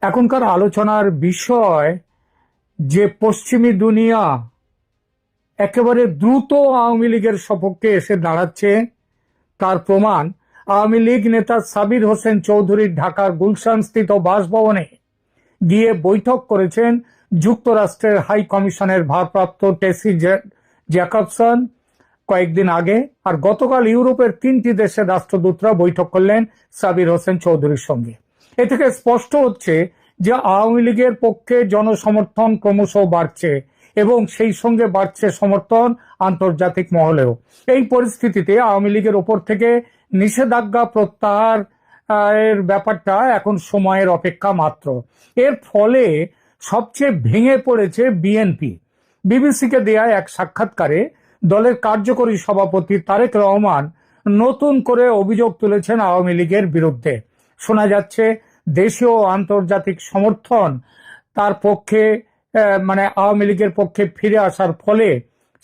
এখনকার আলোচনার বিষয় যে পশ্চিমী দুনিয়া একেবারে দ্রুত আওয়ামী লীগের সপক্ষে এসে দাঁড়াচ্ছে তার প্রমাণ আওয়ামী লীগ নেতা সাবির হোসেন চৌধুরীর ঢাকার গুলশানস্থিত বাসভবনে গিয়ে বৈঠক করেছেন যুক্তরাষ্ট্রের হাই কমিশনের ভারপ্রাপ্ত টেসি জ্যাকবসন কয়েকদিন আগে। আর গতকাল ইউরোপের 3টি দেশের রাষ্ট্রদূতরা বৈঠক করলেন সাবির হোসেন চৌধুরীর সঙ্গে। এ থেকে স্পষ্ট হচ্ছে যে আওয়ামী লীগের পক্ষে জনসমর্থন ক্রমশ বাড়ছে এবং সেই সঙ্গে বাড়ছে সমর্থন আন্তর্জাতিক মহলেও। এই পরিস্থিতিতে আওয়ামী লীগের ওপর থেকে নিষেধাজ্ঞা প্রত্যাহার এর ব্যাপারটা এখন সময়ের অপেক্ষা মাত্র। এর ফলে সবচেয়ে ভেঙে পড়েছে বিএনপি। বিবিসিকে দেয়া এক সাক্ষাৎকারে দলের কার্যকরী সভাপতি তারেক রহমান নতুন করে অভিযোগ তুলেছেন আওয়ামী লীগের বিরুদ্ধে। শোনা যাচ্ছে দেশীয় ও আন্তর্জাতিক সমর্থন তার পক্ষে আওয়ামী লীগের পক্ষে ফিরে আসার ফলে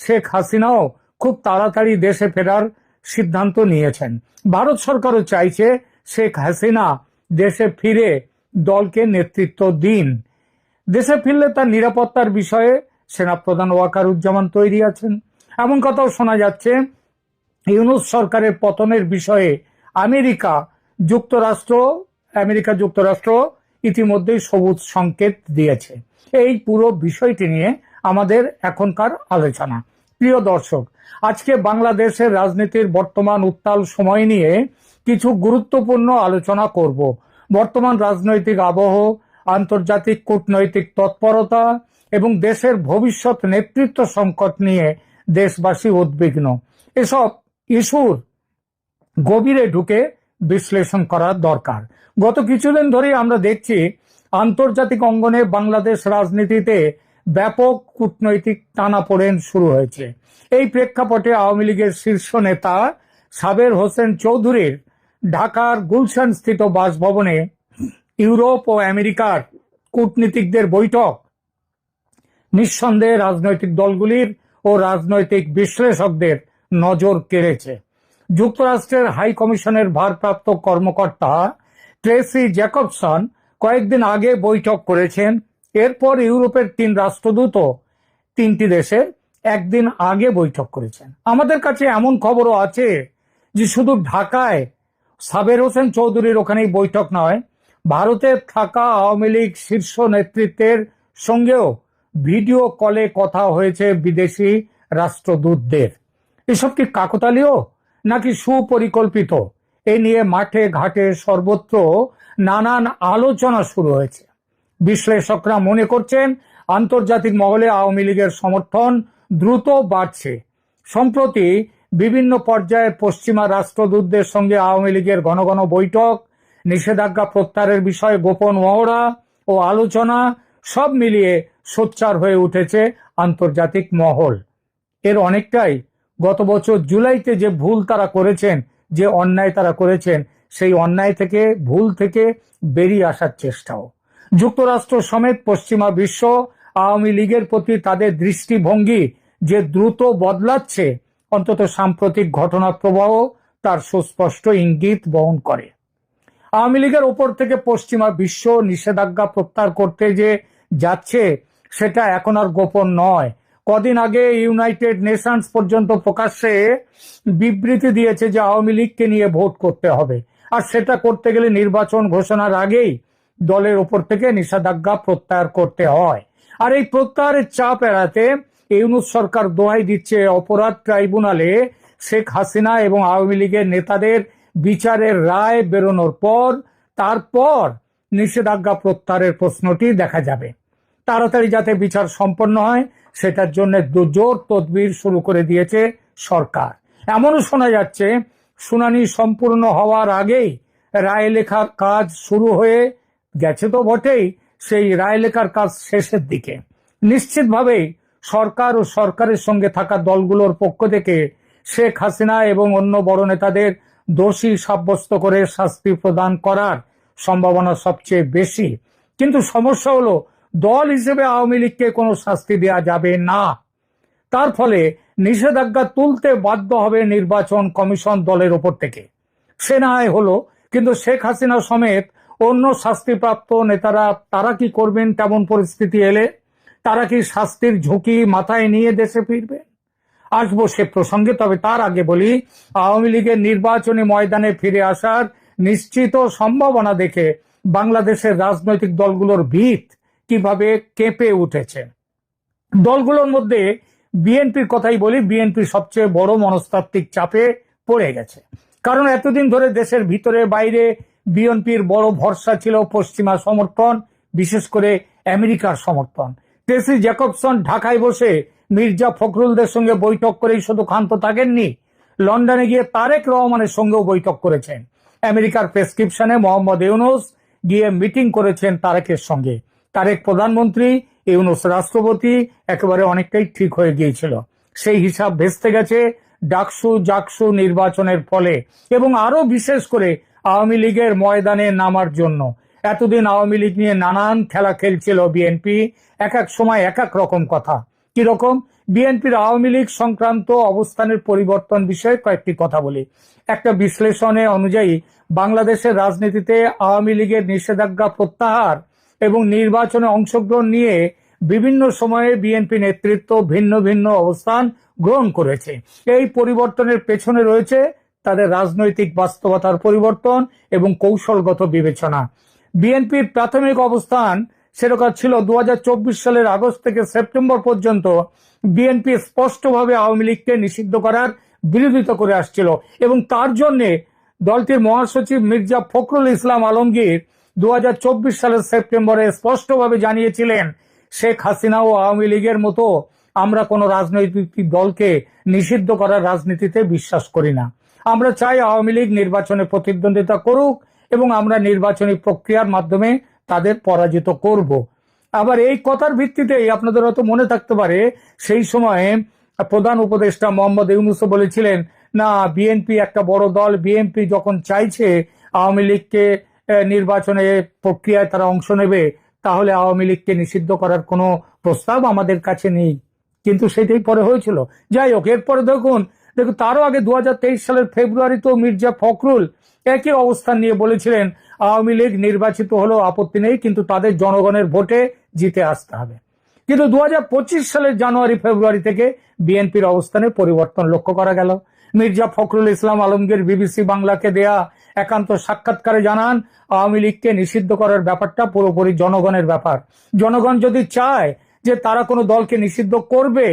শেখ হাসিনাও খুব তাড়াতাড়ি দেশে ফেরার সিদ্ধান্ত নিয়েছেন। ভারত সরকারও চাইছে শেখ হাসিনা দেশে ফিরে দলকে নেতৃত্ব দিন। দেশে ফিরলে তার নিরাপত্তার বিষয়ে সেনাপ্রধান ওয়াকারুজ্জামান তৈরি আছেন। এমন কথাও শোনা যাচ্ছে ইউনূস সরকারের পতনের বিষয়ে আমেরিকা যুক্তরাষ্ট্র ইতিমধ্যেই সবুজ সংকেত দিয়েছে। এই পুরো বিষয়টি নিয়ে আমাদের এখনকার আলোচনা। প্রিয় দর্শক, আজকে বাংলাদেশের রাজনীতির বর্তমান উত্তাল সময় নিয়ে কিছু গুরুত্বপূর্ণ আলোচনা করব। বর্তমান রাজনৈতিক আবহ, আন্তর্জাতিক কূটনৈতিক তৎপরতা এবং দেশের ভবিষ্যৎ নেতৃত্ব সংকট নিয়ে দেশবাসী উদ্বিগ্ন। এসব ইস্যুর গভীরে ঢুকে বিশ্লেষণ করার দরকার। গত কিছুদিন ধরেই আমরা দেখছি আন্তর্জাতিক অঙ্গনে বাংলাদেশ রাজনীতিতে ব্যাপক কূটনৈতিক টানাপোড়েন শুরু হয়েছে। এই প্রেক্ষাপটে আওয়ামী লীগের শীর্ষ নেতা সাবের হোসেন চৌধুরীর ঢাকার গুলশান স্থিত বাসভবনে ইউরোপ ও আমেরিকার কূটনীতিকদের বৈঠক নিঃসন্দেহে রাজনৈতিক দলগুলির ও রাজনৈতিক বিশ্লেষকদের নজর কেড়েছে। যুক্তরাষ্ট্রের হাই কমিশনের ভারপ্রাপ্ত কর্মকর্তা ট্রেসি জ্যাকবসন কয়েকদিন আগে বৈঠক করেছেন। এরপর ইউরোপের 3 রাষ্ট্রদূতও 3টি দেশের একদিন আগে বৈঠক করেছেন। আমাদের কাছে এমন খবরও আছে যে শুধু ঢাকায় সাবের হোসেন চৌধুরীর ওখানেই বৈঠক নয়, ভারতে থাকা আওয়ামী লীগ শীর্ষ নেতৃত্বের সঙ্গেও ভিডিও কলে কথা হয়েছে বিদেশি রাষ্ট্রদূতদের। এসব কি কাকতালীয় নাকি সুপরিকল্পিত? এ নিয়ে মাঠে ঘাটে সর্বত্র নানান আলোচনা শুরু হয়েছে। বিশ্লেষকরা মনে করছেন আন্তর্জাতিক মহলে আওয়ামী লীগের সমর্থন দ্রুত বাড়ছে। সম্প্রতি বিভিন্ন পর্যায়ে পশ্চিমা রাষ্ট্রদূতদের সঙ্গে আওয়ামী লীগের ঘন ঘন বৈঠক, নিষেধাজ্ঞা প্রত্যাহারের বিষয়ে গোপন মহড়া ও আলোচনা সব মিলিয়ে সোচ্চার হয়ে উঠেছে আন্তর্জাতিক মহল। এর অনেকটাই গত বছর জুলাইতে যে ভুল তারা করেছেন, যে অন্যায় তারা করেছেন, সেই অন্যায় থেকে ভুল থেকে বেরিয়ে আসার চেষ্টাও। যুক্তরাষ্ট্র সমেত পশ্চিমা বিশ্ব আওয়ামী লীগের প্রতি তাদের দৃষ্টিভঙ্গি যে দ্রুত বদলাচ্ছে, অন্তত সাম্প্রতিক ঘটনা প্রবাহ তার সুস্পষ্ট ইঙ্গিত বহন করে। আওয়ামী লীগের ওপর থেকে পশ্চিমা বিশ্ব নিষেধাজ্ঞা প্রত্যাহার করতে যে যাচ্ছে সেটা এখন আর গোপন নয়। কদিন আগে ইউনাইটেড নেশনস পর্যন্ত প্রকাশ্যে বিবৃতি দিয়েছে যে আওয়ামী লীগকে নিয়ে ভোট করতে হবে, আর সেটা করতে গেলে নির্বাচন ঘোষণার আগেই দলের ওপর থেকে নিষেধাজ্ঞা প্রত্যাহার করতে হয়। আর এই প্রত্যাহারের চাপ এড়াতে ইউনূস সরকার দোহাই দিচ্ছে অপরাধ ট্রাইব্যুনালে শেখ হাসিনা এবং আওয়ামী লীগের নেতাদের বিচারের রায় বেরোনোর পর তারপর নিষেধাজ্ঞা প্রত্যাহারের প্রশ্নটি দেখা যাবে। তাড়াতাড়ি যাতে বিচার সম্পন্ন হয় সেটার জন্য জোর তদবির শুরু করে দিয়েছে সরকার। এমনও শোনা যাচ্ছে শুনানি সম্পূর্ণ হওয়ার আগেই রায় লেখার কাজ শুরু হয়ে গেছে তো বটেই, সেই রায় লেখার কাজ শেষের দিকে। নিশ্চিতভাবেই সরকার ও সরকারের সঙ্গে থাকা দলগুলোর পক্ষ থেকে শেখ হাসিনা এবং অন্য বড় নেতাদের দোষী সাব্যস্ত করে শাস্তি প্রদান করার সম্ভাবনা সবচেয়ে বেশি। কিন্তু সমস্যা হলো দল হিসেবে আওয়ামী লীগকে কোনো শাস্তি দেওয়া যাবে না। তার ফলে নিষেধাজ্ঞা তুলতে বাধ্য হবে নির্বাচন কমিশন দলের ওপর থেকে। সে না হলো, কিন্তু শেখ হাসিনা সমেত অন্য শাস্তিপ্রাপ্ত নেতারা তারা কি করবেন তেমন পরিস্থিতি এলে? তারা কি শাস্তির ঝুঁকি মাথায় নিয়ে দেশে ফিরবেন? আসবো সে প্রসঙ্গে, তবে তার আগে বলি, আওয়ামী লীগের নির্বাচনী ময়দানে ফিরে আসার নিশ্চিত সম্ভাবনা দেখে বাংলাদেশের রাজনৈতিক দলগুলোর ভিত কিভাবে কেঁপে উঠেছে। দলগুলোর মধ্যে বিএনপির কথাই বলি, বিএনপি সবচেয়ে বড় মনস্তাত্ত্বিক চাপে পড়ে গেছে। কারণ এতদিন ধরে দেশের ভিতরে বাইরে বিএনপির বড় ভরসা ছিল পশ্চিমা সমর্থন, বিশেষ করে আমেরিকার সমর্থন। টেসি জ্যাকবসন ঢাকায় বসে মির্জা ফখরুলদের সঙ্গে বৈঠক করেই শুধু ক্ষান্ত থাকেননি, লন্ডনে গিয়ে তারেক রহমানের সঙ্গেও বৈঠক করেছেন। আমেরিকার প্রেসক্রিপশনে মোহাম্মদ ইউনূস গিয়ে মিটিং করেছেন তারেকের সঙ্গে। তারেক প্রধানমন্ত্রী, ইউনূস রাষ্ট্রপতি, একেবারে অনেকটাই ঠিক হয়ে গিয়েছিল। সেই হিসাব ভেস্তে গেছে ডাকসু জাকসু নির্বাচনের ফলে, এবং আরো বিশেষ করে আওয়ামী লীগের ময়দানে নামার জন্য। এতদিন আওয়ামী লীগ নিয়ে নানান খেলা খেলছিল বিএনপি, এক এক সময় এক এক রকম কথা। কিরকম? বিএনপির আওয়ামী লীগ সংক্রান্ত অবস্থানের পরিবর্তন বিষয়ে কয়েকটি কথা বলি। একটা বিশ্লেষণে অনুযায়ী বাংলাদেশের রাজনীতিতে আওয়ামী লীগের নিষেধাজ্ঞা প্রত্যাহার এবং নির্বাচনে অংশগ্রহণ নিয়ে বিভিন্ন সময়ে বিএনপি নেতৃত্ব ভিন্ন ভিন্ন অবস্থান গ্রহণ করেছে। এই পরিবর্তনের পেছনে রয়েছে তাদের রাজনৈতিক বাস্তবতার পরিবর্তন এবং কৌশলগত বিবেচনা। বিএনপির প্রাথমিক অবস্থান সেরকম ছিল 2024 সালের আগস্ট থেকে সেপ্টেম্বর পর্যন্ত বিএনপি স্পষ্টভাবে আওয়ামী লীগকে নিষিদ্ধ করার বিরোধিতা করে আসছিল, এবং তার জন্য দলটির মহাসচিব মির্জা ফখরুল ইসলাম আলমগীর 2024 সালের সেপ্টেম্বরে স্পষ্টভাবে জানিয়েছিলেন, শেখ হাসিনা ও আওয়ামী লীগের মতো আমরা কোনো রাজনৈতিক দলকে নিষিদ্ধ করার রাজনীতিতে বিশ্বাস করি না। আমরা চাই আওয়ামী লীগ নির্বাচনে প্রতিদ্বন্দ্বিতা করুক এবং আমরা নির্বাচনী প্রক্রিয়ার মাধ্যমে তাদের পরাজিত করব। আবার এই কথার ভিত্তিতেই আপনাদের হয়তো মনে থাকতে পারে সেই সময়ে প্রধান উপদেষ্টা মোহাম্মদ ইউনূস বলেছিলেন, না বিএনপি একটা বড় দল, বিএনপি যখন চাইছে আওয়ামী লীগকে নির্বাচনে প্রক্রিয়ায় তারা অংশ নেবে, তাহলে আওয়ামী লীগকে নিষিদ্ধ করার কোনো প্রস্তাব আমাদের কাছে নেই। কিন্তু সেটাই পরে হয়েছিল। যাই হোক, এরপরে দেখুন তারও আগে 2023 সালের ফেব্রুয়ারিতেও মির্জা ফখরুল একই অবস্থান নিয়ে বলেছিলেন, আওয়ামী লীগ নির্বাচিত হলেও আপত্তি নেই, কিন্তু তাদের জনগণের ভোটে জিতে আসতে হবে। কিন্তু 2025 সালের জানুয়ারি ফেব্রুয়ারি থেকে বিএনপির অবস্থানে পরিবর্তন লক্ষ্য করা গেল। মির্জা ফখরুল ইসলাম আলমগীর বিবিসি বাংলাকে দেয়া একান্ত সাক্ষাৎকারে জানান, আওয়ামী লীগকে নিষিদ্ধ করার ব্যাপারটা পুরোপুরি জনগণের ব্যাপার। জনগণ যদি চায় যে তারা কোনো দলকে নিষিদ্ধ করবে,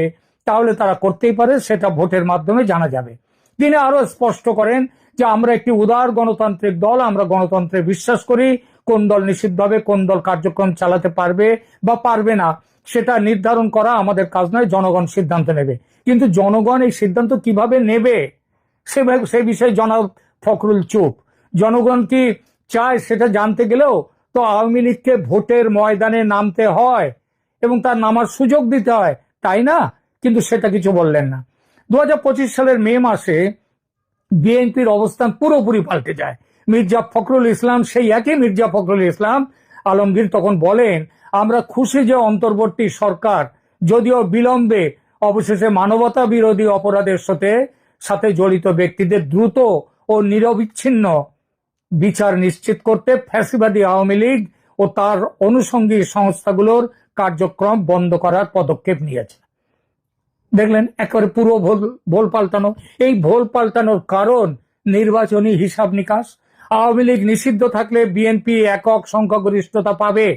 তাহলে তারা করতেই পারে, সেটা ভোটের মাধ্যমে জানা যাবে। তিনি আরো স্পষ্ট করেন যে আমরা একটি উদার গণতান্ত্রিক দল, আমরা গণতন্ত্রে বিশ্বাস করি। কোন দল নিষিদ্ধ হবে, কোন দল কার্যক্রম চালাতে পারবে বা পারবে না, সেটা নির্ধারণ করা আমাদের কাজ নয়, জনগণ সিদ্ধান্ত নেবে। কিন্তু জনগণ এই সিদ্ধান্ত কিভাবে নেবে সে বিষয়ে জনাব ফখরুল চুপ। জনগণ কি চায় সেটা জানতে গেলেও তো আওয়ামী লীগকে ভোটের ময়দানে নামতে হয় এবং তার নামার সুযোগ দিতে হয়, তাই না? কিন্তু সেটা কিছু বললেন না। 2025 সালের মে মাসে বিএনপির অবস্থান পুরোপুরি পাল্টে যায়। মির্জা ফখরুল ইসলাম, সেই একই মির্জা ফখরুল ইসলাম আলমগীর তখন বলেন, আমরা খুশি যে অন্তর্বর্তী সরকার যদিও বিলম্বে অবশেষে মানবতা বিরোধী অপরাধের সাথে জড়িত ব্যক্তিদের দ্রুত ও নিরবিচ্ছিন্ন বিচার নিশ্চিত করতে ফ্যাসিবাদী আওয়ামী লীগ ও তার অনুষঙ্গী সংস্থাগুলোর কার্যক্রম বন্ধ করার পদক্ষেপ নিয়েছে। দেখলেন, একেবারে পুরো ভোল পাল্টানো। এই ভোল পাল্টানোর কারণ নির্বাচনী হিসাব নিকাশ। আওয়ামী লীগ নিষিদ্ধ থাকলে বিএনপি একক সংখ্যাগরিষ্ঠতা পাবে,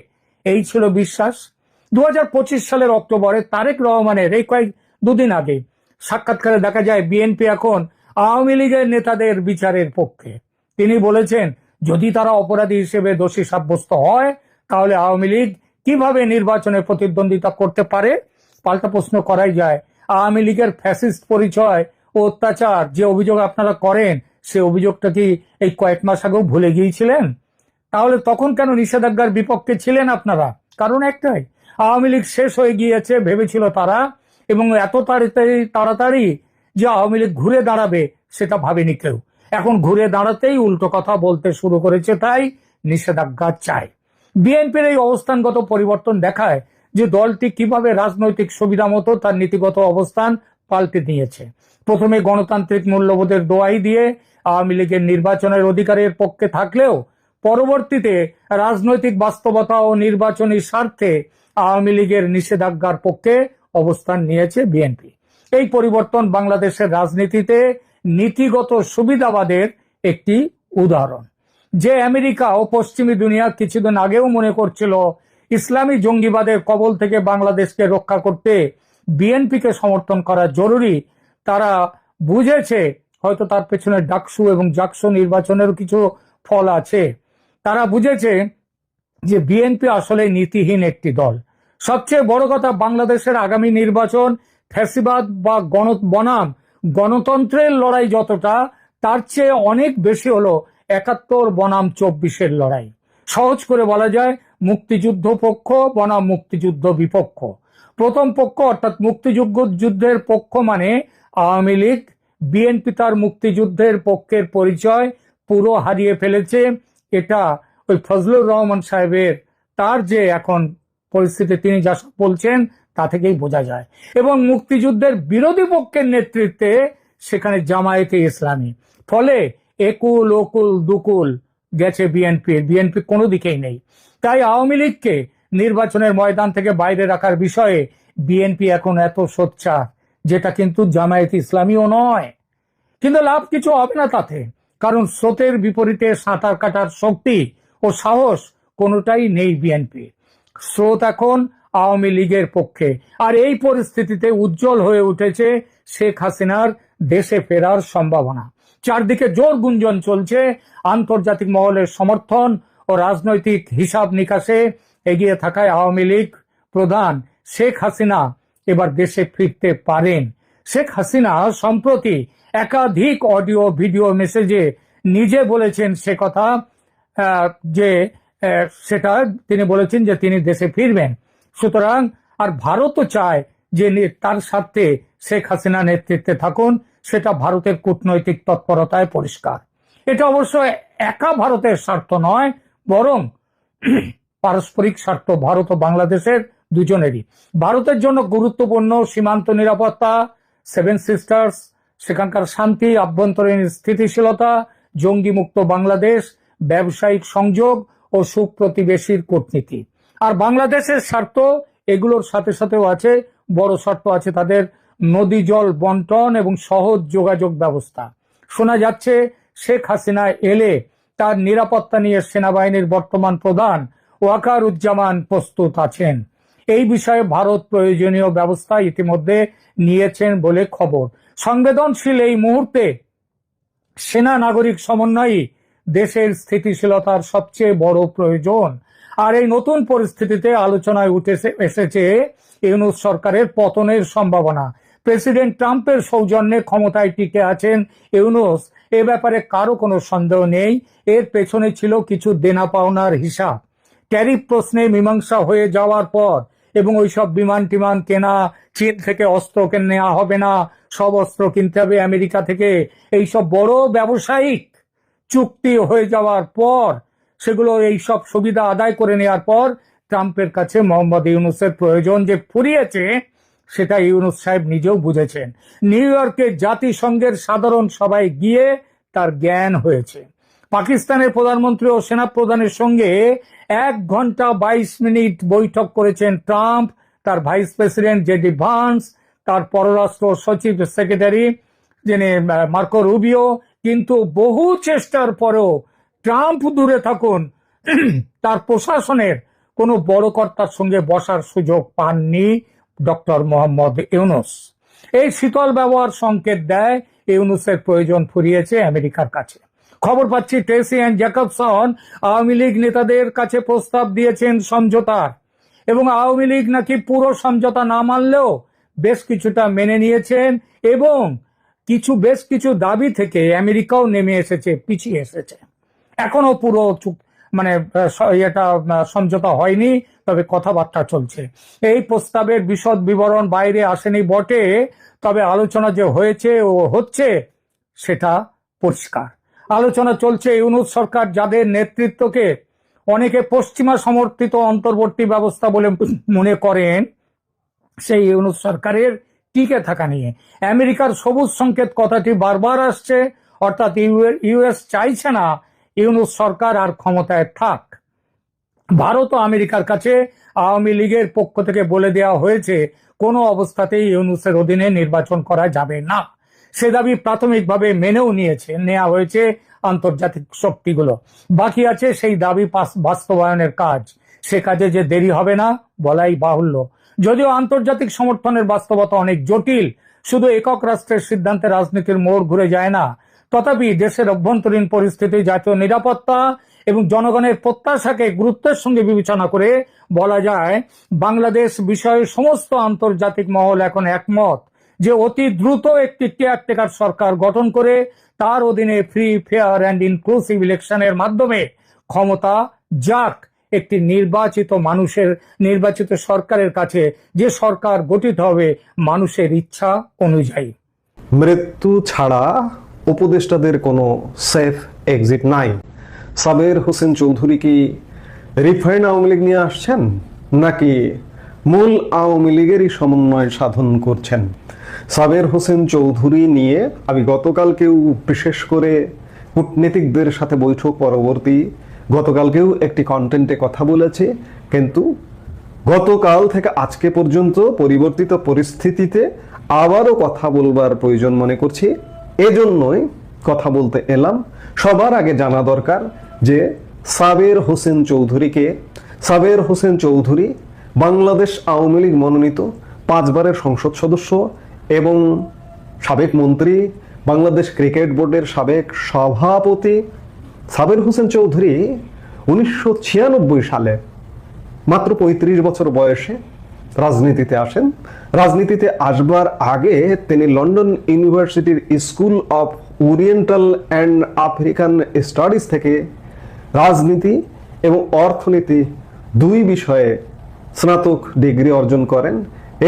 এই ছিল বিশ্বাস। 2025 সালের অক্টোবরে তারেক রহমানের এই দুদিন আগে সাক্ষাৎকারে দেখা যায় বিএনপি এখন আওয়ামী লীগের নেতাদের বিচারের পক্ষে। তিনি বলেছেন, যদি তারা অপরাধী হিসেবে দোষী সাব্যস্ত হয়, তাহলে আওয়ামী লীগ কিভাবে নির্বাচনে প্রতিদ্বন্দ্বিতা করতে পারে? পাল্টা প্রশ্ন করাই যায়, আওয়ামী লীগের ফ্যাসিস্ট পরিচয় ও অত্যাচার যে অভিযোগ আপনারা করেন, সে অভিযোগটা কি এই কয়েক মাস আগেও ভুলে গিয়েছিলেন? তাহলে তখন কেন নিষেধাজ্ঞার বিপক্ষে ছিলেন আপনারা? কারণ একটাই, আওয়ামী লীগ শেষ হয়ে গিয়েছে ভেবেছিল তারা, এবং এত তাড়াতাড়ি যে আওয়ামী লীগ ঘুরে দাঁড়াবে সেটা ভাবেনি কেউ। এখন ঘুরে দাঁড়াতেই উল্টো কথা বলতে শুরু করেছে, তাই নিষেধাজ্ঞা চায়। বিএনপির এই অবস্থানগত পরিবর্তন দেখায় যে দলটি কিভাবে রাজনৈতিক সুবিধা মতো তার নীতিগত অবস্থান পাল্টে নিয়েছে। প্রথমে গণতান্ত্রিক মূল্যবোধের দোহাই দিয়ে আওয়ামী লীগের নির্বাচনের অধিকারের পক্ষে থাকলেও পরবর্তীতে রাজনৈতিক বাস্তবতা ও নির্বাচনী স্বার্থে আওয়ামী লীগের নিষেধাজ্ঞার পক্ষে অবস্থান নিয়েছে বিএনপি। এই পরিবর্তন বাংলাদেশের রাজনীতিতে নীতিগত সুবিধাবাদের একটি উদাহরণ। যে আমেরিকা ও পশ্চিমী দুনিয়া কিছুদিন আগেও মনে করছিল ইসলামী জঙ্গিবাদের কবল থেকে বাংলাদেশকে রক্ষা করতে বিএনপিকে সমর্থন করা জরুরি, তারা বুঝেছে, হয়তো তার পেছনে ডাকসু এবং জাকসু নির্বাচনেরও কিছু ফল আছে, তারা বুঝেছে যে বিএনপি আসলে নীতিহীন একটি দল। সবচেয়ে বড় কথা, বাংলাদেশের আগামী নির্বাচন ফ্যাসিবাদ বা বনাম গণতন্ত্রের লড়াই যতটা, তার চেয়ে অনেক বেশি হলো ৭১ বনাম ২৪-এর লড়াই। সহজ করে বলা যায় মুক্তিযুদ্ধ পক্ষ বনাম মুক্তিযুদ্ধ বিপক্ষ। প্রথম পক্ষ অর্থাৎ যুদ্ধের পক্ষ মানে আওয়ামী লীগ। বিএনপি তার মুক্তিযুদ্ধের পক্ষের পরিচয় পুরো হারিয়ে ফেলেছে। এটা ওই ফজলুর রহমান সাহেবের তার যে এখন পরিস্থিতি তিনি যা বলছেন তা থেকেই বোঝা যায়। এবং মুক্তিযুদ্ধের বিরোধী পক্ষের নেতৃত্বে সেখানে জামায়াতে ইসলামী। ফলে একুল ওকুল দুকুল গেছে বিএনপি কোনো দিকেই নেই। তাই আওয়ামী লীগকে নির্বাচনের ময়দান থেকে বাইরে রাখার বিষয়ে বিএনপি এখন এত সোচ্চার, যেটা কিন্তু জামায়াতে ইসলামীও নয়। কিন্তু লাভ কিছু হবে না তাতে, কারণ স্রোতের বিপরীতে সাঁতার কাটার শক্তি ও সাহস কোনোটাই নেই বিএনপি। স্রোত এখন আওয়ামী লীগের পক্ষে। আর এই পরিস্থিতিতে উজ্জ্বল হয়ে উঠেছে শেখ হাসিনার দেশে ফেরার সম্ভাবনা। চারদিকে জোর গুঞ্জন চলছে। আন্তর্জাতিক মহলের সমর্থন ও রাজনৈতিক হিসাব নিকাশে এগিয়ে থাকায় আওয়ামী লীগ প্রধান শেখ হাসিনা এবার দেশে ফিরতে পারেন। শেখ হাসিনা সম্প্রতি একাধিক অডিও ভিডিও মেসেজে নিজে বলেছেন সে কথা, যে সেটা তিনি বলেছেন যে তিনি দেশে ফিরবেন। সুতরাং আর ভারতও চায় যে তার স্বার্থে শেখ হাসিনা নেতৃত্বে থাকুন, সেটা ভারতের কূটনৈতিক তৎপরতায় পরিষ্কার। এটা অবশ্য একা ভারতের স্বার্থ নয়, বরং পারস্পরিক স্বার্থ ভারত ও বাংলাদেশের দুজনেরই। ভারতের জন্য গুরুত্বপূর্ণ সীমান্ত নিরাপত্তা, সেভেন সিস্টার্স, সেখানকার শান্তি, আভ্যন্তরীণ স্থিতিশীলতা, জঙ্গি মুক্ত বাংলাদেশ, ব্যবসায়িক সংযোগ ও সুপ্রতিবেশীর কূটনীতি। আর বাংলাদেশের স্বার্থ এগুলোর সাথে সাথেও আছে, বড় স্বার্থ আছে তাদের নদী জল বন্টন এবং সহজ যোগাযোগ ব্যবস্থা। শোনা যাচ্ছে শেখ হাসিনা এলে তার নিরাপত্তা নিয়ে সেনাবাহিনীর বর্তমান প্রধান ওয়াকারুজ্জামান প্রস্তুত আছেন। এই বিষয়ে ভারত প্রয়োজনীয় ব্যবস্থা ইতিমধ্যে নিয়েছেন বলে খবর। সংবেদনশীল এই মুহূর্তে সেনা নাগরিক সমন্বয়ই দেশের স্থিতিশীলতার সবচেয়ে বড় প্রয়োজন। আর এই নতুন পরিস্থিতিতে আলোচনায় উঠে এসেছে ইউনূস সরকারের পতনের সম্ভাবনা। প্রেসিডেন্ট ট্রাম্পের সৌজন্যে ক্ষমতায় টিকে আছেন ইউনূস, এ ব্যাপারে কারো কোনো সন্দেহ নেই। এর পেছনে ছিল কিছু দেনা পাওনার হিসাব। ট্যারিফ প্রশ্নে মীমাংসা হয়ে যাওয়ার পর এবং ওইসব বিমান টিমান কেনা, চীন থেকে অস্ত্র নেওয়া হবে না, সব অস্ত্র কিনতে হবে আমেরিকা থেকে, এইসব বড় ব্যবসায়িক চুক্তি হয়ে যাওয়ার পর, সেগুলো এইসব সুবিধা আদায় করে নেওয়ার পর ট্রাম্পের কাছে মোহাম্মদ ইউনূসের প্রয়োজন যে ফুরিয়েছে, সেটা ইউনূস সাহেব নিজেও বুঝেছেন। নিউ ইয়র্কে জাতিসংঘের সাধারণ সভায় গিয়ে তার জ্ঞান হয়েছে। পাকিস্তানের প্রধানমন্ত্রী ও সেনাপ্রধানের সঙ্গে 1 ঘন্টা 22 মিনিট বৈঠক করেছেন ট্রাম্প, তার ভাইস প্রেসিডেন্ট জেডি ভান্স, তার পররাষ্ট্র সচিব সেক্রেটারি যিনি মার্কো রুবিও। কিন্তু বহু চেষ্টার পরেও ট্রাম্প দূরে থাকুন, তার প্রশাসনের কোনো বড় কর্তার সঙ্গে বসার সুযোগ পাননি ডক্টর মোহাম্মদ ইউনূস। এই শীতল ব্যবহার সংকেত দেয় ইউনূসের প্রয়োজন ফুরিয়েছে আমেরিকার কাছে। খবর পাচ্ছি Tracey and Jacobson Awami League নেতাদের কাছে প্রস্তাব দিয়েছেন সমঝোতার, এবং আওয়ামী লীগ নাকি পুরো সমঝোতা না মানলেও বেশ কিছুটা মেনে নিয়েছেন, এবং বেশ কিছু দাবি থেকে আমেরিকাও নেমে এসেছে, পিছিয়ে এসেছে। এখনো পুরো এটা সমঝোতা হয়নি, তবে কথাবার্তা চলছে। এই প্রস্তাবের বিশদ বিবরণ বাইরে আসেনি বটে, তবে আলোচনা যে হয়েছে ও হচ্ছে সেটা পরিষ্কার। আলোচনা চলছে ইউনূস সরকার যাদের নেতৃত্বকে অনেকে পশ্চিমা সমর্থিত অন্তর্বর্তী ব্যবস্থা বলে মনে করেন, সেই ইউনূস সরকারের টিকে থাকা নিয়ে আমেরিকার সবুজ সংকেত কথাটি বারবার আসছে। অর্থাৎ ইউএস চাইছে না ইউনূস সরকার আর ক্ষমতায় থাক। ভারত ও আমেরিকার কাছে আওয়ামী লীগের পক্ষ থেকে বলে দেওয়া হয়েছে কোনো অবস্থাতেই ইউনূসের অধীনে নির্বাচন করা যাবে না। সে দাবি প্রাথমিকভাবে মেনেও নেওয়া হয়েছে আন্তর্জাতিক শক্তিগুলো। বাকি আছে সেই দাবি বাস্তবায়নের কাজ। সে কাজে যে দেরি হবে না বলাই বাহুল্য। যদিও আন্তর্জাতিক সমর্থনের বাস্তবতা অনেক জটিল, শুধু একক রাষ্ট্রের সিদ্ধান্তে রাজনীতির মোড় ঘুরে যায় না। তথাপি দেশের অভ্যন্তরীণ পরিস্থিতি, জাতীয় নিরাপত্তা এবং জনগণের প্রত্যাশাকে গুরুত্বের সঙ্গে বিবেচনা করে বলা যায়, বাংলাদেশ বিষয়ে সমস্ত আন্তর্জাতিক মহল এখন একমত যে অতি দ্রুত একটি কেয়ারটেকার সরকার গঠন করে তার অধীনে ফ্রি, ফেয়ার অ্যান্ড ইনক্লুসিভ ইলেকশনের মাধ্যমে ক্ষমতা যাক একটি নির্বাচিত সরকারের কাছে, যে সরকার গঠিত হবে মানুষের ইচ্ছা অনুযায়ী। মৃত্যু ছাড়া উপদেষ্টাদের কোনো সেফ এক্সিট নাই। সাবের হোসেন চৌধুরী কি রিফাইন্ড আওয়ামী লীগ নিয়ে আসছেন, নাকি মূল আওয়ামী লীগেরই সমন্বয় সাধন করছেন? সাবের হোসেন চৌধুরী নিয়ে আমি গতকালকেও, বিশেষ করে কূটনীতিকদের সাথে বৈঠক পরবর্তী গতকালকেও একটি কন্টেন্টে কথা বলেছি, কিন্তু গতকাল থেকে আজকে পর্যন্ত পরিবর্তিত পরিস্থিতিতে আবারও কথা বলবার প্রয়োজন মনে করছি। এজন্যই কথা বলতে এলাম। সবার আগে জানা দরকার যে সাবের হোসেন চৌধুরীকে। সাবের হোসেন চৌধুরী বাংলাদেশ আওয়ামী লীগ মনোনীত 5 বারের সংসদ সদস্য এবং সাবেক মন্ত্রী, বাংলাদেশ ক্রিকেট বোর্ডের সাবেক সভাপতি। সাবের হোসেন চৌধুরী 1996 সালে মাত্র 35 বছর বয়সে রাজনীতিতে আসেন। রাজনীতিতে আসবার আগে তিনি লন্ডন ইউনিভার্সিটির school of oriental and African studies থেকে রাজনীতি এবং অর্থনীতি 2 বিষয়ে স্নাতক ডিগ্রি অর্জন করেন।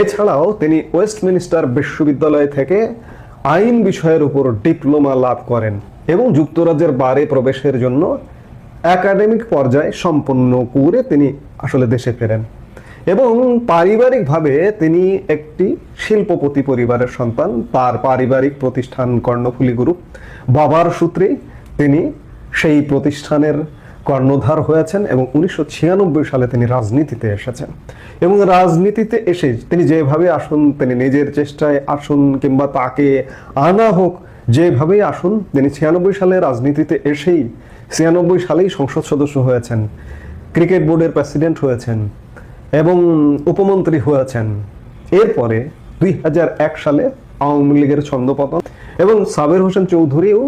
এছাড়াও তিনি ওয়েস্টমিনিস্টার বিশ্ববিদ্যালয় থেকে আইন বিষয়ের উপর ডিপ্লোমা লাভ করেন এবং যুক্তরাজ্যের বারে প্রবেশের জন্য একাডেমিক পর্যায়ে সম্পন্ন করে তিনি আসলে দেশে ফেরেন। এবং পারিবারিকভাবে তিনি একটি শিল্পপতি পরিবারের সন্তান। তার পারিবারিক প্রতিষ্ঠান কর্ণফুলী গ্রুপ, বাবার সূত্রে তিনি সেই প্রতিষ্ঠানের কর্ণধার হয়েছেন এবং 1996 সালে তিনি রাজনীতিতে এসেছেন। এবং রাজনীতিতে এসে তিনি যেভাবে আসুন, তিনি নিজের চেষ্টায় আসুন কিংবা তাকে আনা হোক, যেভাবেই আসুন, তিনি 96 সালে রাজনীতিতে এসেই 96 সালেই সংসদ সদস্য হয়েছেন, ক্রিকেট বোর্ডের প্রেসিডেন্ট হয়েছেন এবং উপমন্ত্রী হয়েছেন। এরপরে 2001 সালে আওয়ামী লীগের ছন্দপতন এবং সাবের হোসেন চৌধুরীও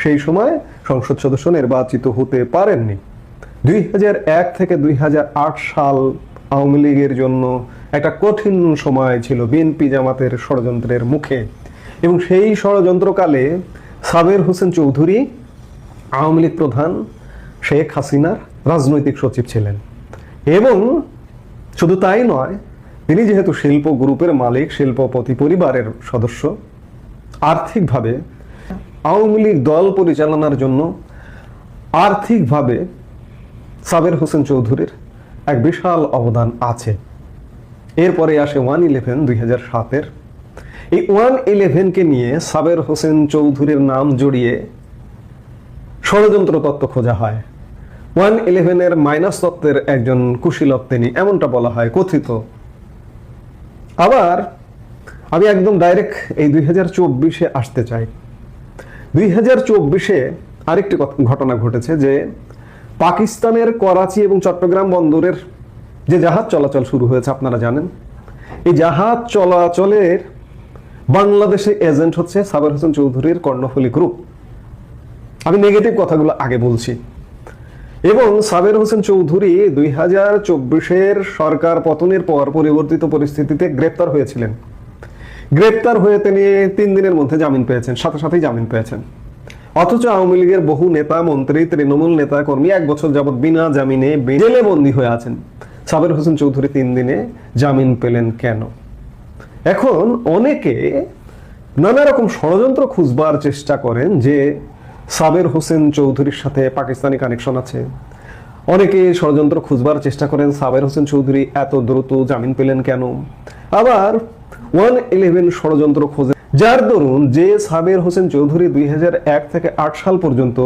সেই সময় সংসদ সদস্য নির্বাচিত হতে পারেননি। 2001 থেকে 2008 সাল আওয়ামী লীগের জন্য একটা কঠিন সময় ছিল বিএনপি জামাতের ষড়যন্ত্রের মুখে। এবং সেই ষড়যন্ত্রকালে সাবের হোসেন চৌধুরী আওয়ামী লীগ প্রধান শেখ হাসিনার রাজনৈতিক সচিব ছিলেন। এবং শুধু তাই নয়, তিনি যেহেতু শিল্প গ্রুপের মালিক, শিল্পপতি পরিবারের সদস্য, আর্থিকভাবে আওয়ামী লীগ দল পরিচালনার জন্য আর্থিকভাবে সাবের হোসেন চৌধুরীর এক বিশাল অবদান আছে। এরপরে আসে 1/11 2007-এর। এই 1/11-কে নিয়ে সাবের হোসেন চৌধুরীর নাম জড়িয়ে ষড়যন্ত্র তত্ত্ব খোঁজা হয়। 1/11-এর মাইনাস তত্ত্বের একজন কুশীলব তিনি, এমনটা বলা হয় কথিত। আবার আমি একদম ডাইরেক্ট এই 2024-এ আসতে চাই। 2024-এ আরেকটি ঘটনা ঘটেছে যে পাকিস্তানের করাচি এবং চট্টগ্রাম বন্দরের যে জাহাজ চলাচল শুরু হয়েছে, আপনারা জানেন। এই জাহাজ চলাচলের বাংলাদেশে এজেন্ট হচ্ছে সাবের হোসেন চৌধুরীর কর্ণফুলী গ্রুপ। আমি নেগেটিভ কথাগুলো আগে বলছি। এবং সাবের হোসেন চৌধুরী 2024-এর সরকার পতনের পর পরিবর্তিত পরিস্থিতিতে গ্রেপ্তার হয়েছিলেন। গ্রেপ্তার হয়ে তিনি 3 দিনের মধ্যে জামিন পেয়েছেন, সাথে সাথেই জামিন পেয়েছেন। অথচ আওয়ামী লীগের বহু নেতা, মন্ত্রী, তৃণমূল নেতা কর্মী 1 বছর যাবৎ বিনা জামিনে জেলে বন্দী হয়ে আছেন। সাবের হোসেন চৌধুরী 3 দিনে জামিন পেলেন কেন? এখন অনেকে নানা রকম ষড়যন্ত্র খুঁজবার চেষ্টা করেন যে সাবের হোসেন চৌধুরীর সাথে পাকিস্তানি কানেকশন আছে। অনেকে ষড়যন্ত্র খুঁজবার চেষ্টা করেন সাবের হোসেন চৌধুরী এত দ্রুত জামিন পেলেন কেন। আবার 1/11 ষড়যন্ত্র খোঁজে যার দরুন যে সাবের হোসেন চৌধুরী 2001 থেকে 8 সাল পর্যন্ত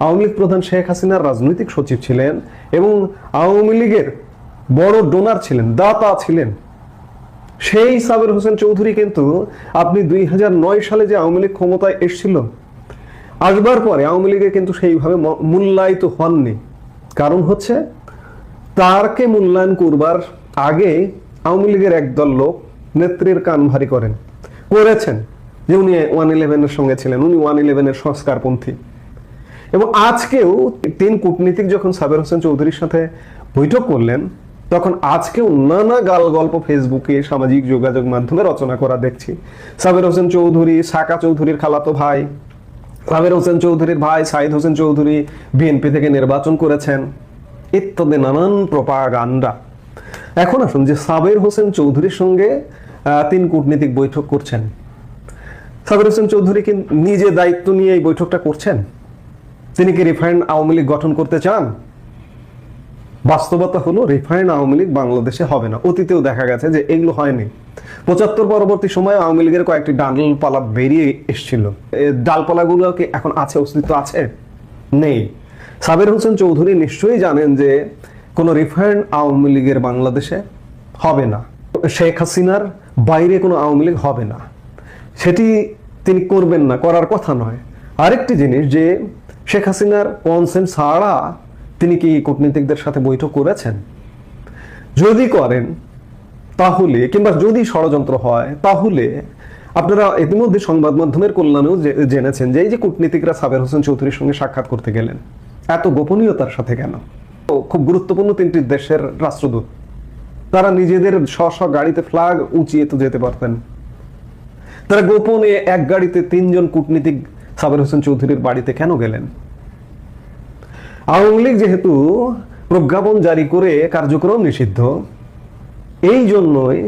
আওয়ামী লীগ প্রধান শেখ হাসিনার রাজনৈতিক সচিব ছিলেন এবং আওয়ামী লীগের বড় ডোনার ছিলেন, দাতা ছিলেন, সেই সাবের হোসেন চৌধুরী কিন্তু আপনি 2009 সালে যে আওয়ামী লীগ ক্ষমতায় এসেছিল, আসবার পরে আওয়ামী লীগে কিন্তু সেইভাবে মূল্যায়িত হননি। কারণ হচ্ছে তারকে মূল্যায়ন করবার আগে আওয়ামী লীগের একদল লোক নেত্রীর কান ভারী করেছেন যে উনি 111-এর সঙ্গে ছিলেন, উনি 111-এর সংস্কারপন্থী। এবং আজকেও 3 কূটনীতিক যখন সাবের হোসেন চৌধুরীর সাথে বৈঠক করলেন, তখন আজকেও নানা গাল গল্প ফেসবুকে, সামাজিক যোগাযোগ মাধ্যমে রচনা করা দেখছি। সাবের হোসেন চৌধুরী সাকা চৌধুরীর খালাতো ভাই, সাবের হোসেন চৌধুরীর ভাই সাইদ হোসেন চৌধুরী বিএনপি থেকে নির্বাচন করেছেন, ইত্যাদি নানান প্রপাগান্ডা। এখন আসুন, যে সাবের হোসেন চৌধুরীর সঙ্গে 3 কূটনীতিক বৈঠক করছেন, সাবের হোসেন চৌধুরী কি নিজে দায়িত্ব নিয়ে এই বৈঠকটা করছেন? তিনি কি রিফাইন্ড আওয়ামী লীগ গঠন করতে চান? বাস্তবতা হলো রিফাইন্ড আওয়ামী লীগ বাংলাদেশে হবে না। অতীতেও দেখা গেছে যে এগুলো হয়নি। 75 পরবর্তী সময়ে আওয়ামী লীগের কয়েকটি ডালপালা বেরিয়ে এসেছিল। ডালপালাগুলো কি এখন আছে, অস্তিত্ব আছে? নেই। সাবের হোসেন চৌধুরী নিশ্চয়ই জানেন যে কোনো রিফাইন্ড আওয়ামী লীগের বাংলাদেশে হবে না, শেখ হাসিনার বাইরে কোনো আওয়ামী লীগ হবে না, সেটি তিনি করবেন না, করার কথা নয়। আরেকটি জিনিস, যে শেখ হাসিনার কনসেন্ট ছাড়া তিনি কি কূটনীতিকদের সাথে বৈঠক করেছেন? যদি করেন তাহলে, কিংবা যদি ষড়যন্ত্র হয়, তাহলে আপনারা ইতিমধ্যে সংবাদ মাধ্যমের কল্যাণেও জেনেছেন যে এই যে কূটনীতিকরা সাবের হোসেন চৌধুরীর সঙ্গে সাক্ষাৎ করতে গেলেন, এত গোপনীয়তার সাথে কেন? খুব গুরুত্বপূর্ণ 3টি দেশের রাষ্ট্রদূত, তারা নিজেদের স্ব গাড়িতে ফ্ল্যাগ উঁচিয়ে তো যেতে পারতেন। তারা গোপনে এক গাড়িতে 3 জন কূটনীতিক সাবের হোসেন চৌধুরীর বাড়িতে কেন গেলেন? আওয়ামী লীগ যেহেতু প্রজ্ঞাপন জারি করে কার্যক্রম নিষিদ্ধ, এই জন্যই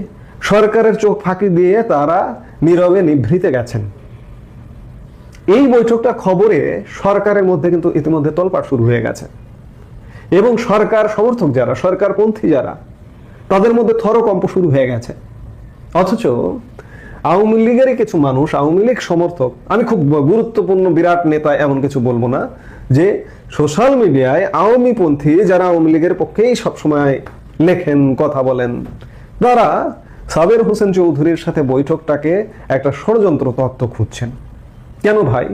সরকারের চোখ ফাঁকি দিয়ে তারা নীরবে নিভৃতে গেছেন। এই বৈঠকটা খবরে সরকারের মধ্যে কিন্তু ইতিমধ্যে তোলপাড় শুরু হয়ে গেছে এবং সরকার সমর্থক যারা, সরকারপন্থী যারা, তাদের মধ্যে থরকম্প শুরু হয়ে গেছে। অথচ আওয়ামী লীগেরই কিছু মানুষ, আওয়ামী লীগ সমর্থক, আমি খুব গুরুত্বপূর্ণ বিরাট নেতা এমন কিছু বলবো না, যে সোশ্যাল মিডিয়ায় আওয়ামী পন্থী যারা আওয়ামী লীগের পক্ষেই সবসময় লেখেন, কথা বলেন, তারা সাবের হোসেন চৌধুরীর সাথে বৈঠকটাকে একটা ষড়যন্ত্র তত্ত্ব খুঁজছেন। কেন ভাই?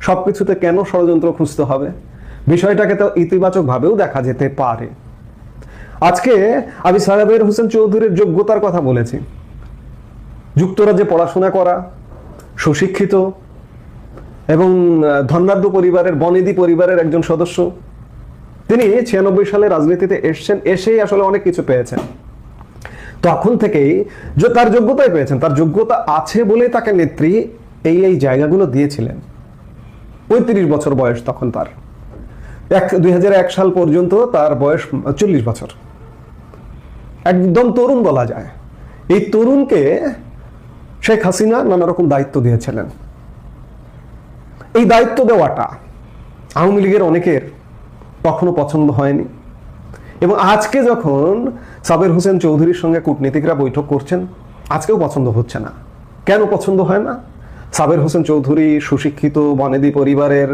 সবকিছুতে কেন ষড়যন্ত্র খুঁজতে হবে? বিষয়টাকে তো ইতিবাচক ভাবেও দেখা যেতে পারে। আজকে আমি সাবের হোসেন চৌধুরীর যোগ্যতার কথা বলেছি। যুক্তরাজ্যে পড়াশোনা করা, সুশিক্ষিত এবং ধনাঢ্য পরিবারের, বনেদি পরিবারের একজন সদস্য। তিনি 96 সালে রাজনীতিতে এসেছেন, এসেই আসলে অনেক কিছু পেয়েছেন। তখন থেকেই তার যোগ্যতাই পেয়েছেন, তার যোগ্যতা আছে বলে তাকে নেত্রী এই জায়গাগুলো দিয়েছিলেন। 35 বছর বয়স তখন তার। 2001 সাল পর্যন্ত তার বয়স 40 বছর, একদম তরুণ বলা যায়। এই তরুণকে শেখ হাসিনা নানা রকম দায়িত্ব দিয়েছিলেন। এই দায়িত্ব দেওয়াটা আওয়ামী লীগের অনেকের কখনো পছন্দ হয়নি এবং আজকে যখন সাবের হোসেন চৌধুরীর সঙ্গে কূটনীতিকরা বৈঠক করছেন, আজকেও পছন্দ হচ্ছে না। কেন পছন্দ হয় না? সাবের হোসেন চৌধুরী সুশিক্ষিত, বনেদি পরিবারের,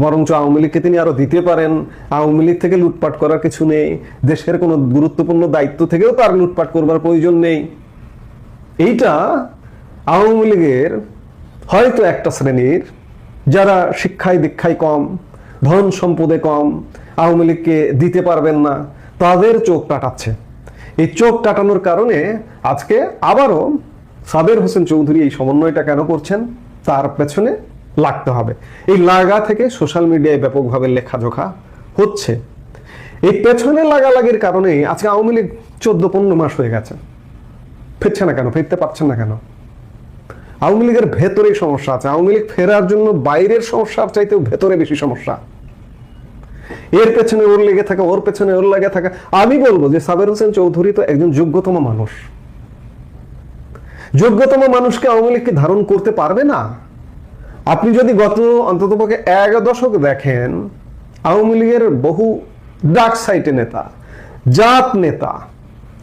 বরঞ্চ আওয়ামী লীগকে তিনি আরো দিতে পারেন। আওয়ামী লীগ থেকে লুটপাট করার কিছু নেই, দেশের কোনো গুরুত্বপূর্ণ দায়িত্ব থেকেও তার লুটপাট করবার প্রয়োজন নেই। এইটা আওয়ামী লীগের হয়তো একটা শ্রেণীর, যারা শিক্ষায় দীক্ষায় কম, ধন সম্পদে কম, আওয়ামী লীগকে দিতে পারবেন না, তাদের চোখ টাটাচ্ছে। এই চোখ টাটানোর কারণে আজকে আবারও সাবের হোসেন চৌধুরী এই সমন্বয়টা কেন করছেন, তার পেছনে লাগতে হবে। এই লাগা থেকে সোশ্যাল মিডিয়ায় ব্যাপকভাবে লেখাজোখা হচ্ছে। এই পেছনে লাগালাগির কারণে আজকে আওয়ামী লীগ 14-15 মাস হয়ে গেছে, ফিরছে না কেন, ফিরতে পারছেন না কেন? আওয়ামী লীগের ভেতরেই সমস্যা আছে। আওয়ামী লীগ ফেরার জন্য বাইরের সমস্যার চাইতেও ভেতরে বেশি সমস্যা। এর পেছনে ওর লেগে থাকা, ওর পেছনে ওর লেগে থাকা। আমি বলবো যে সাবের হোসেন চৌধুরী তো একজন যোগ্যতম মানুষ। যোগ্যতম মানুষকে আওয়ামী লীগকে ধারণ করতে পারবে না। আপনি যদি গত অন্ততপক্ষে 1 দশক দেখেন, আওয়ামী লীগের বহু ডার্ক সাইটে নেতা, জাত নেতা,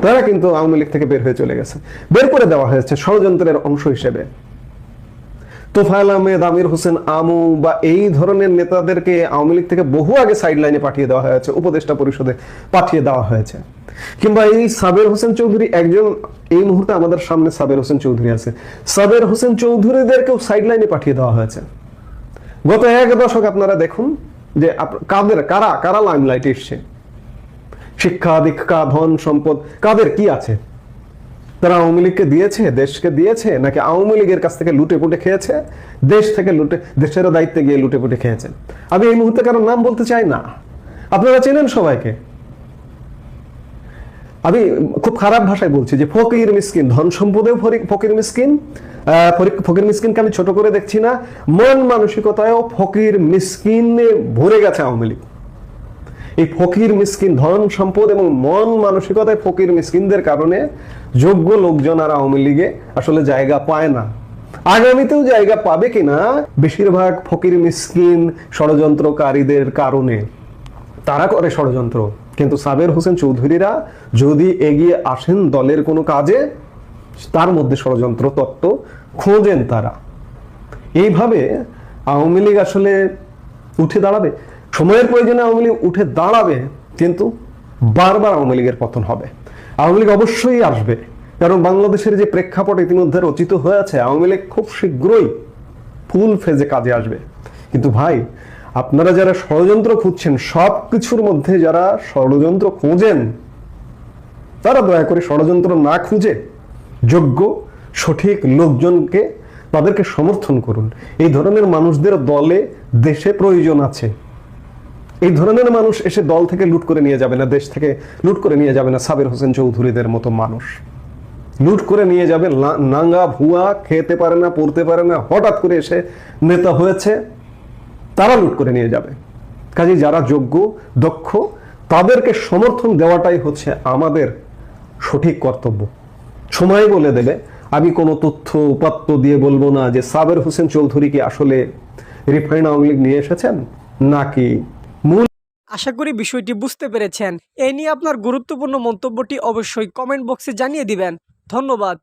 তারা কিন্তু আওয়ামী লীগ থেকে বের হয়ে চলে গেছে, বের করে দেওয়া হয়েছে ষড়যন্ত্রের অংশ হিসেবে। তোফায়েল আহমেদ, আমির হোসেন আমু বা এই ধরনের নেতাদেরকে আওয়ামী লীগ থেকে বহু আগে সাইড লাইনে পাঠিয়ে দেওয়া হয়েছে, উপদেষ্টা পরিষদে পাঠিয়ে দেওয়া হয়েছে। কিংবা এই সাবের হোসেন চৌধুরী, একজন এই মুহূর্তে আমাদের সামনে সাবের হোসেন চৌধুরী আছে, সাবের হোসেন চৌধুরীদেরকেও সাইড লাইনে পাঠিয়ে দেওয়া হয়েছে। গত এক দশক আপনারা দেখুন যে কারা কারা লাইমলাইটে এসছে, শিক্ষা দীক্ষা ধন সম্পদ কাদের কি আছে, তারা আওয়ামী লীগকে দিয়েছে, দেশকে দিয়েছে, নাকি আওয়ামী লীগের কাছ থেকে লুটে পুটে খেয়েছে, দেশ থেকে লুটে, দেশের দায়িত্বে গিয়ে লুটে পুটে খেয়েছে। আমি এই মুহূর্তে কারোর নাম বলতে চাই না, আপনারা চেনেন সবাইকে। আমি খুব খারাপ ভাষায় বলছি যে ফকির মিসকিন, ধন সম্পদেও ফকির মিসকিন, ফকির মিসকিনকে আমি ছোট করে দেখছি না, মন মানসিকতায়ও ফকির মিসকিনে ভরে গেছে আওয়ামী লীগ। এই ফকির মিসকিন, ধন সম্পদ এবং মন মানসিকতায় ফকির মিসকিনদের কারণে যোগ্য লোকজন আর আওয়ামী লীগে আসলে জায়গা পায় না। আগামীতেও জায়গা পাবে কিনা বেশিরভাগ ফকির মিসকিন ষড়যন্ত্রকারীদের কারণে। তারা করে ষড়যন্ত্র, কিন্তু সাবের হোসেন চৌধুরীরা যদি এগিয়ে আসেন দলের কোনো কাজে, তার মধ্যে ষড়যন্ত্র তত্ত্ব খোঁজেন তারা। এইভাবে আওয়ামী লীগ আসলে উঠে দাঁড়াবে, সময়ের প্রয়োজনে আওয়ামী লীগ উঠে দাঁড়াবে, কিন্তু বারবার আওয়ামী লীগের পতন হবে। আওয়ামী লীগ অবশ্যই আসবে, কারণ বাংলাদেশের যে প্রেক্ষাপট ইতিমধ্যে রচিত হয়েছে, আওয়ামী লীগ খুব শীঘ্রই ফুল ফেজে কাজে আসবে। কিন্তু ভাই, আপনারা যারা ষড়যন্ত্র খুঁজছেন, সব কিছুর মধ্যে যারা ষড়যন্ত্র খোঁজেন, তারা দয়া করে ষড়যন্ত্র না খুঁজে যোগ্য সঠিক লোকজনকে, তাদেরকে সমর্থন করুন। এই ধরনের মানুষদের দলে দেশে প্রয়োজন আছে। এই ধরনের মানুষ এসে দল থেকে লুট করে নিয়ে যাবে না, দেশ থেকে লুট করে নিয়ে যাবে না সাবের হোসেন চৌধুরীদের মতো মানুষ। লুট করে নিয়ে যাবে নাঙ্গা ভুয়া, খেতে পারে না, পড়তে পারে না, হঠাৎ করে এসে নেতা হয়েছে, তারা লুট করে নিয়ে যাবে। কাজে যারা যোগ্য দক্ষ, তাদেরকে সমর্থন দেওয়াটাই হচ্ছে আমাদের সঠিক কর্তব্য। সময় বলে দেবে। আমি কোনো তথ্য উপাত্ত দিয়ে বলবো না যে সাবের হোসেন চৌধুরী কি আসলে রিফাইন্ড আওয়ামী লীগ নিয়ে এসেছেন নাকি মূল। আশা করি বিষয়টি বুঝতে পেরেছেন। এ নিয়ে আপনার গুরুত্বপূর্ণ মন্তব্যটি অবশ্যই কমেন্ট বক্সে জানিয়ে দিবেন। ধন্যবাদ।